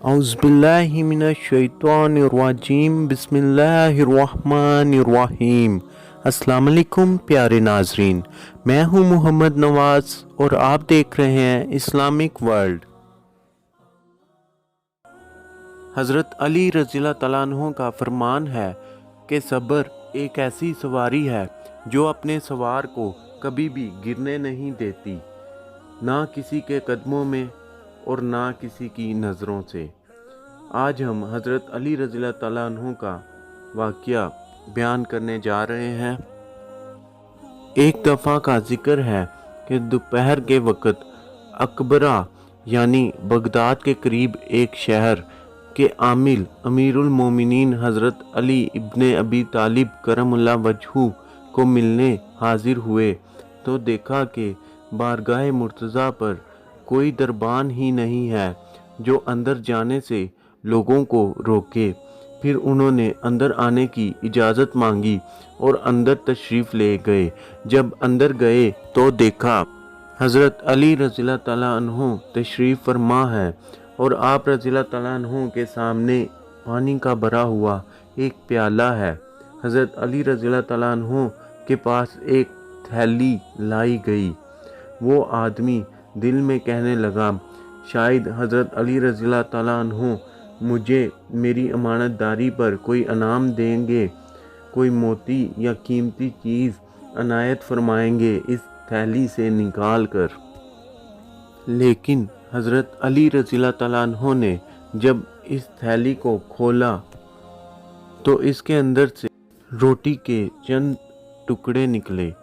औज़ुबिल्लाहि मिनश्शैतानिर्रजीम बिस्मिल्लाहिर्रहमानिर्रहीम। अस्सलाम वालेकुम प्यारे नाजरीन, मैं हूँ मोहम्मद नवाज़ और आप देख रहे हैं इस्लामिक वर्ल्ड। हज़रत अली रज़ियल्लाहु तआला अन्हु का फरमान है कि सब्र एक ऐसी सवारी है जो अपने सवार को कभी भी गिरने नहीं देती, ना किसी के कदमों में और ना किसी की नज़रों से। आज हम हज़रत अली रज़ियल्लाहु तआला अन्हु का वाक़या बयान करने जा रहे हैं। एक दफ़ा का ज़िक्र है कि दोपहर के वक़्त अकबरा यानी बगदाद के करीब एक शहर के आमिल अमीरुल मोमिनीन हज़रत अली इब्ने अबी तालिब करमुल्लाह वजहू को मिलने हाजिर हुए तो देखा कि बारगाह मुर्तज़ा पर कोई दरबान ही नहीं है जो अंदर जाने से लोगों को रोके। फिर उन्होंने अंदर आने की इजाज़त मांगी और अंदर तशरीफ़ ले गए। जब अंदर गए तो देखा हज़रत अली रज़ियल्लाहु तआला अन्हु तशरीफ़ फरमा है और आप रज़ियल्लाहु तआला अन्हु के सामने पानी का भरा हुआ एक प्याला है। हज़रत अली रज़ियल्लाहु तआला अन्हु के पास एक थैली लाई गई। वो आदमी दिल में कहने लगा, शायद हज़रत अली रज़ियल्लाहु तआला अन्हु मुझे मेरी अमानतदारी पर कोई इनाम देंगे, कोई मोती या कीमती चीज़ अनायत फरमाएंगे इस थैली से निकाल कर। लेकिन हज़रत अली रज़ियल्लाहु तआला अन्हु ने जब इस थैली को खोला तो इसके अंदर से रोटी के चंद टुकड़े निकले।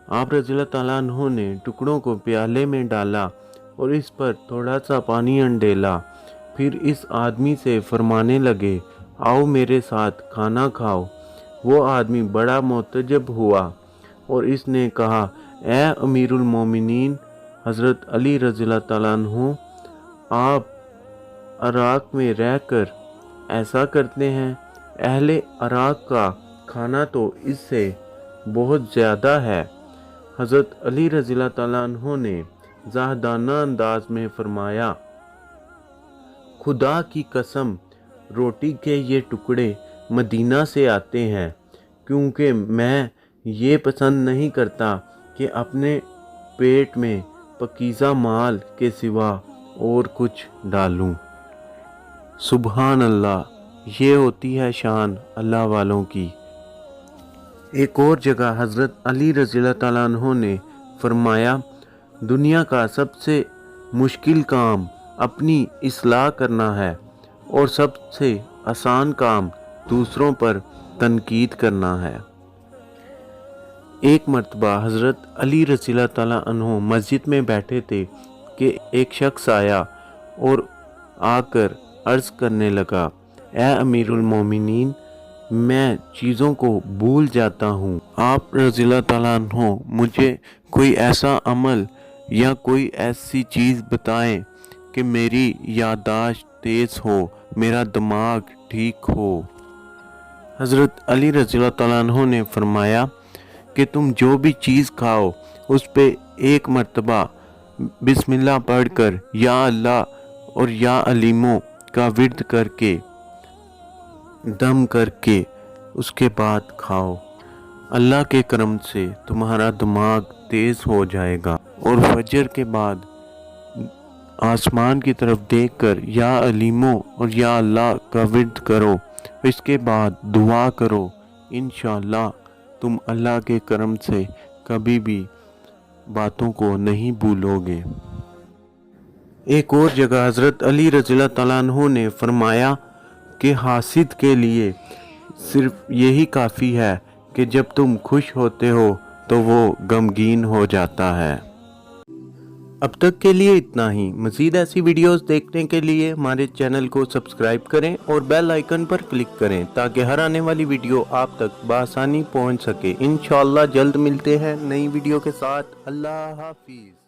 आप रज़ियल्लाहु तआला अन्हु ने टुकड़ों को प्याले में डाला और इस पर थोड़ा सा पानी अंडेला। फिर इस आदमी से फरमाने लगे, आओ मेरे साथ खाना खाओ। वो आदमी बड़ा मुतअज्जब हुआ और इसने कहा, ए अमीरुल मोमिनीन हज़रत अली रज़ियल्लाहु तआला अन्हु, आप इराक़ में रहकर ऐसा करते हैं? अहले इराक़ का खाना तो इससे बहुत ज़्यादा है। हज़रत अली रज़ियल्लाहु तआला अन्हु ने ज़ाहदाना अंदाज में फरमाया, खुदा की कसम, रोटी के ये टुकड़े मदीना से आते हैं, क्योंकि मैं ये पसंद नहीं करता कि अपने पेट में पकीज़ा माल के सिवा और कुछ डालूं। सुबहान अल्लाह, ये होती है शान अल्लाह वालों की। एक और जगह हज़रत अली रज़ियल्लाहु तआला अन्हु ने फरमाया, दुनिया का सबसे मुश्किल काम अपनी इस्लाह करना है और सबसे आसान काम दूसरों पर तनकीद करना है। एक मर्तबा हज़रत अली रज़ियल्लाहु तआला अन्हु मस्जिद में बैठे थे कि एक शख्स आया और आकर अर्ज़ करने लगा, ए अमीरुल मोमिनीन, मैं चीज़ों को भूल जाता हूँ। आप रज़ियल्लाहु तआला अन्हु मुझे कोई ऐसा अमल या कोई ऐसी चीज़ बताएं कि मेरी याददाश्त तेज़ हो, मेरा दिमाग ठीक हो। हज़रत अली रज़ियल्लाहु तआला अन्हु ने फरमाया कि तुम जो भी चीज़ खाओ उस पे एक मर्तबा बिस्मिल्लाह पढ़कर या अल्लाह और या अलीमो का विर्द करके दम करके उसके बाद खाओ। अल्लाह के करम से तुम्हारा दिमाग तेज़ हो जाएगा। और फजर के बाद आसमान की तरफ देखकर या अलीमो और या अल्लाह का विर्द करो। इसके बाद दुआ करो, इंशाअल्लाह तुम अल्लाह के करम से कभी भी बातों को नहीं भूलोगे। एक और जगह हज़रत अली रज़ियल्लाहु तआला अन्हु ने फरमाया कि हासिद के लिए सिर्फ यही काफ़ी है कि जब तुम खुश होते हो तो वो गमगीन हो जाता है। अब तक के लिए इतना ही। मज़ीद ऐसी वीडियोस देखने के लिए हमारे चैनल को सब्सक्राइब करें और बेल आइकन पर क्लिक करें ताकि हर आने वाली वीडियो आप तक बआसानी पहुंच सके। इंशाअल्लाह जल्द मिलते हैं नई वीडियो के साथ। अल्लाह हाफिज़।